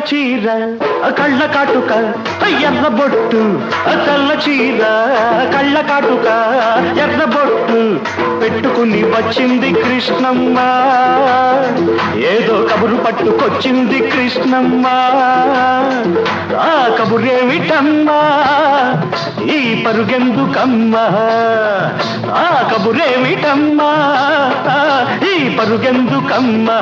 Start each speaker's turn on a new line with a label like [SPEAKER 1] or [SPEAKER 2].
[SPEAKER 1] చీర కళ్ళ కాటుక ఎర్ర బొట్టు తెల్ల చీర కళ్ళ కాటుక ఎర్ర బొట్టు పెట్టుకుని వచ్చింది కృష్ణమ్మ ఏదో కబురు పట్టుకొచ్చింది కృష్ణమ్మ ఆ కబురేమిటమ్మా ఈ పరుగెందుకమ్మా ఆ కబురేమిటమ్మా ఈ పరుగెందుకమ్మా